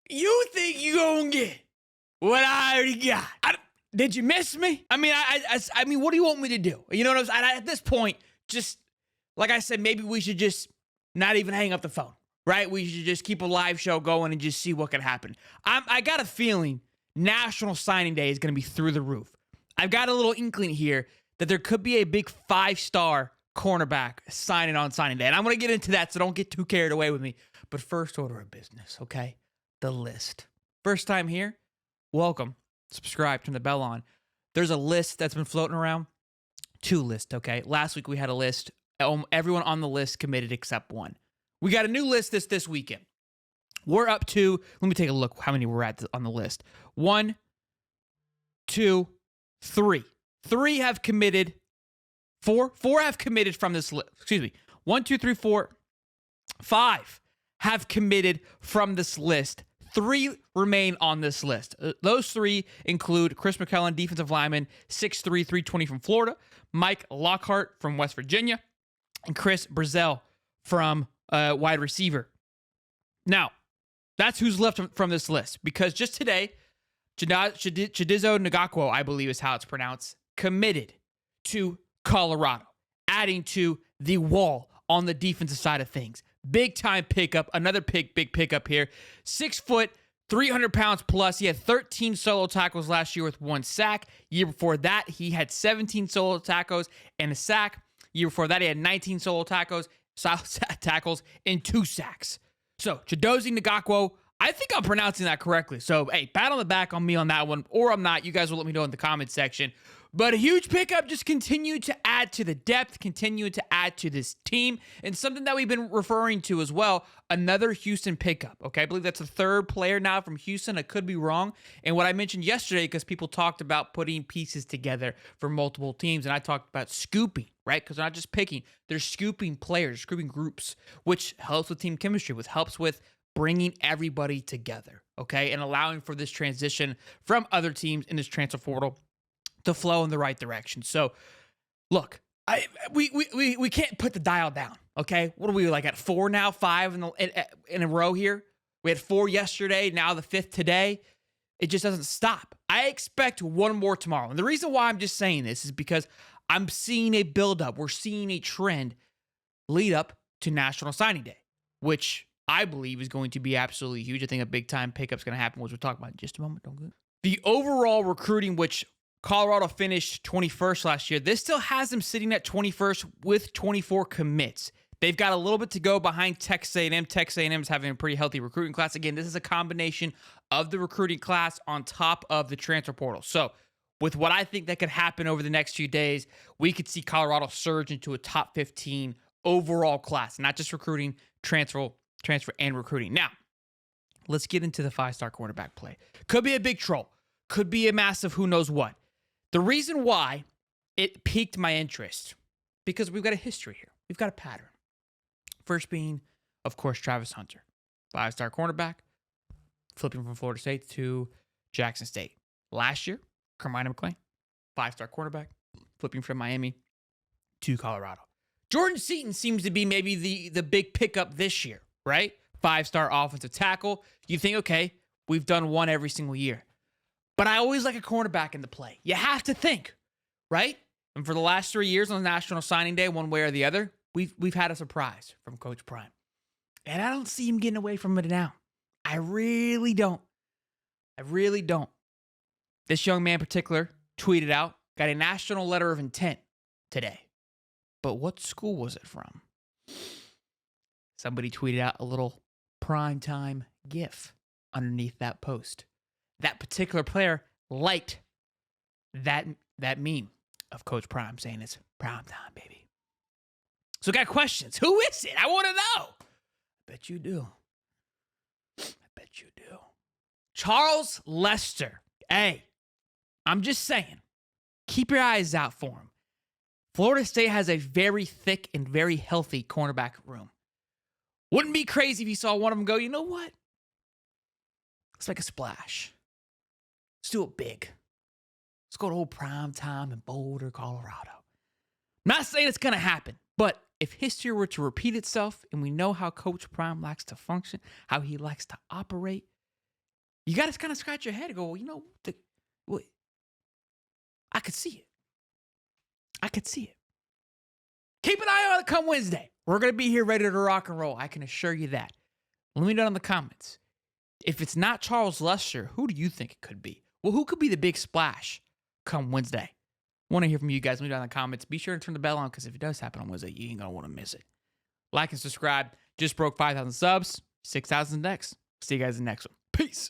You think you gonna get what I already got? Did you miss me? I mean, what do you want me to do? You know what I'm saying? At this point, just like I said, maybe we should just not even hang up the phone, right? We should just keep a live show going and just see what can happen. I got a feeling National Signing Day is going to be through the roof. I've got a little inkling here that there could be a big 5-star cornerback signing on signing day. And I'm going to get into that, so don't get too carried away with me. But first order of business, okay? The list. First time here, welcome. Subscribe, turn the bell on. There's a list that's been floating around. 2 lists, okay? Last week we had a list. Everyone on the list committed except one. We got a new list this weekend. We're up to, let me take a look how many we're at on the list. 1, 2, 3. 3 have committed. 4 have committed from this list. Excuse me. 1, 2, 3, 4. 5 have committed from this list. 3 remain on this list. Those 3 include Chris McKellen, defensive lineman, 6'3", 320 from Florida, Mike Lockhart from West Virginia, and Chris Brazel from wide receiver. Now, that's who's left from this list, because just today, Chizo Nagako, I believe is how it's pronounced, committed to Colorado, adding to the wall on the defensive side of things. Big time pickup, another big pickup here. 6 foot, 300 pounds plus. He had 13 solo tackles last year with 1 sack. Year before that, he had 17 solo tackles and a sack. Year before that, he had 19 solo tackles and 2 sacks. So, Chizo Nagako, I think I'm pronouncing that correctly. So, hey, pat on the back on me on that one, or I'm not. You guys will let me know in the comment section. But a huge pickup, just continue to add to the depth, continue to add to this team, and something that we've been referring to as well, another Houston pickup, okay? I believe that's the 3rd player now from Houston. I could be wrong. And what I mentioned yesterday, because people talked about putting pieces together for multiple teams, and I talked about scooping, right? Because they're not just picking, they're scooping players, scooping groups, which helps with team chemistry, which helps with bringing everybody together, okay? And allowing for this transition from other teams in this transfer portal to flow in the right direction. So, look, we can't put the dial down, okay? What are we like at 4 now? 5 in a row here? We had 4 yesterday, now the 5th today. It just doesn't stop. I expect one more tomorrow. And the reason why I'm just saying this is because I'm seeing a buildup. We're seeing a trend lead up to National Signing Day, which I believe is going to be absolutely huge. I think a big time pickup is going to happen, which we'll talk about in just a moment. Don't go. The overall recruiting, which Colorado finished 21st last year, this still has them sitting at 21st with 24 commits. They've got a little bit to go behind Texas A&M. Texas A&M is having a pretty healthy recruiting class. Again, this is a combination of the recruiting class on top of the transfer portal. So, with what I think that could happen over the next few days, we could see Colorado surge into a top 15 overall class, not just recruiting, transfer and recruiting. Now, let's get into the 5-star cornerback play. Could be a big troll. Could be a massive who knows what. The reason why it piqued my interest, because we've got a history here. We've got a pattern. First being, of course, Travis Hunter. 5-star cornerback, flipping from Florida State to Jackson State. Last year, Carmine McClain, 5-star cornerback, flipping from Miami to Colorado. Jordan Seaton seems to be maybe the big pickup this year, right? 5-star offensive tackle. You think, okay, we've done one every single year. But I always like a cornerback in the play. You have to think, right? And for the last 3 years on National Signing Day, one way or the other, we've had a surprise from Coach Prime. And I don't see him getting away from it now. I really don't. This young man in particular tweeted out, got a national letter of intent today. But what school was it from? Somebody tweeted out a little primetime GIF underneath that post. That particular player liked that meme of Coach Prime saying it's prime time, baby. So got questions. Who is it? I want to know. I bet you do. Charles Lester. Hey, I'm just saying, keep your eyes out for him. Florida State has a very thick and very healthy cornerback room. Wouldn't be crazy if you saw one of them go, you know what? Let's make a splash. Let's do it big. Let's go to old prime time in Boulder, Colorado. I'm not saying it's going to happen, but if history were to repeat itself and we know how Coach Prime likes to function, how he likes to operate, you got to kind of scratch your head and go, well, you know, I could see it. I could see it. Keep an eye on it come Wednesday. We're going to be here ready to rock and roll. I can assure you that. Let me know in the comments. If it's not Charles Lester, who do you think it could be? Well, who could be the big splash come Wednesday? Want to hear from you guys. Let me know in the comments. Be sure to turn the bell on because if it does happen on Wednesday, you ain't going to want to miss it. Like and subscribe. Just broke 5,000 subs. 6,000 next. See you guys in the next one. Peace.